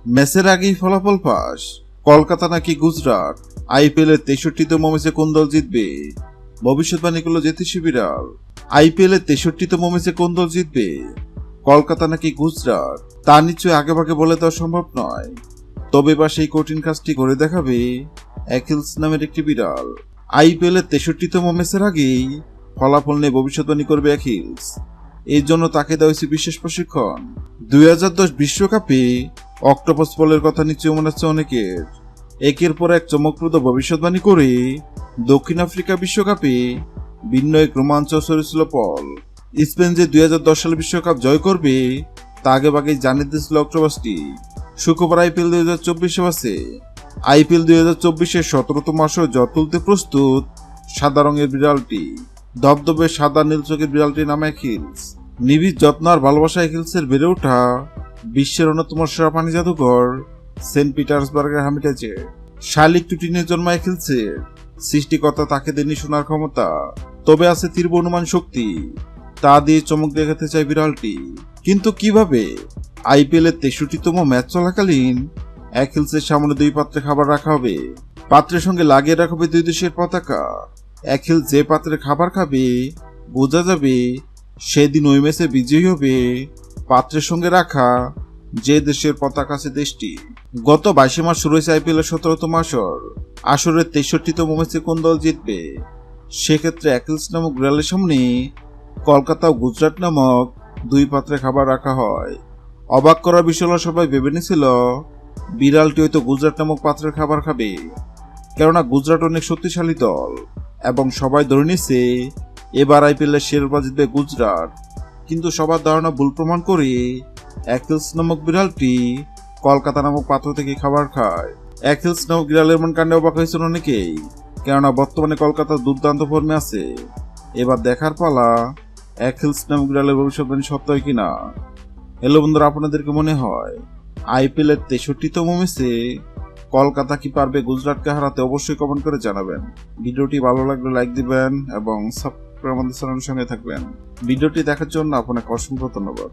ম্যাচের আগেই ফলাফল ফাঁস, কলকাতা নাকি গুজরাট, আইপিএল এর 63তম ম্যাচে কোন দল জিতবে? ভবিষ্যৎবাণী করল জ্যোতিষী বিড়াল। আইপিএল এর 63তম ম্যাচে কোন দল জিতবে, কলকাতা নাকি গুজরাট, তা নিশ্চয়ই আগেভাগে বলে দেওয়া সম্ভব নয়। তবে এবার সেই কঠিন কাজটি করে দেখাবে অ্যাকিলস নামের একটি বিড়াল। আইপিএল এর 63তম ম্যাচের আগেই ফলাফল নিয়ে ভবিষ্যৎবাণী করবে অ্যাকিলস। এই জন্য তাকে দেওয়া হয়েছে বিশেষ প্রশিক্ষণ। 2010 বিশ্বকাপে অক্টোপাস বলের কথা নিশ্চয়ই মনে হচ্ছে অনেকের। একের পর এক চমকপ্রদ ভবিষ্যৎবাণী করে দক্ষিণ আফ্রিকা বিশ্বকাপে ভিন্ন এক রোমাঞ্চ ছড়িয়েছিল পল। স্পেন যে 2010 সালে বিশ্বকাপ জয় করবে তা আগেভাগেই জানিয়ে দিয়েছিল অক্টোপাসটি। শুক্রবার আইপিএল 2024 আছে। আইপিএল 2024-এর 17তম আসরে জ্বর তুলতে প্রস্তুত সাদা রঙের বিড়ালটি। ধবধবে সাদা নীল চোখের বিড়ালটির নাম অ্যাকিলস। নিবিড় যত্ন আর ভালোবাসা অ্যাকিলসের বেড়ে ওঠা বিশ্বের অন্যতম সেরা প্রাণী জাদুঘর সেন্ট পিটার্সবার্গের হামিটাজে। শালিক টুটিনে জন্ম অ্যাকিলসের। সৃষ্টিকর্তা তাকে দেননি শোনার ক্ষমতা, তবে আছে তীব্র অনুমান শক্তি। তা দিয়ে চমক দেখাতে চায় বিড়ালটি, কিন্তু কিভাবে? আইপিএল এর 63তম ম্যাচ চলাকালীন অ্যাকিলসের সামনে 2 পাত্রে খাবার রাখা হবে। পাত্রের সঙ্গে লাগিয়ে রাখা হবে 2 দেশের পতাকা। অ্যাকিলস যে পাত্রে খাবার খাবে বোঝা যাবে সেদিন ওই ম্যাচে বিজয়ী হবে পাত্রের সঙ্গে রাখা যে দেশের পতাকা আছে দেশটি। গত 22 মাস শুরু হয়েছে আইপিএল এর 17তম আসর। আসরের 63তম ম্যাচে কোন দল জিতবে? সেক্ষেত্রে অ্যাকিলস নামক বিড়ালের সামনে কলকাতা ও গুজরাট নামক 2 পাত্রে খাবার রাখা হয়। অবাক করার বিষয় হলো, সবাই ভেবে নিয়েছিল বিড়ালটি হয়তো গুজরাট নামক পাত্রের খাবার খাবে, কেননা গুজরাট অনেক শক্তিশালী দল এবং সবাই ধরে নিচ্ছে এবার আইপিএল এর শিরোপা জিতবে গুজরাট। কিন্তু সবার ধারণা ভুল প্রমাণ করে অ্যাকিলস নামক বিড়ালটি কলকাতা নামক পাত্র থেকে খাবার খায়। অ্যাকিলস নামক বিড়ালের মন কাণ্ডে অবাক হয়েছিল অনেকেই, কেননা বর্তমানে কলকাতা দুর্দান্ত ফর্মে আছে। এবার দেখার পালা অ্যাকিলস নামক বিড়ালের ভবিষ্যৎবাণী সত্য হয় কিনা। হ্যালো বন্ধুরা, আপনাদেরকে মনে হয় আইপিএল এর 63তম ম্যাচে কলকাতা কি পারবে গুজরাটকে হারাতে? অবশ্যই কমেন্ট করে জানাবেন। ভিডিওটি ভালো লাগলে লাইক দিবেন এবং সাবস্ক্রাইব করে আমাদের চ্যানেলের সঙ্গে থাকবেন। ভিডিওটি দেখার জন্য আপনাকে অসংখ্য ধন্যবাদ।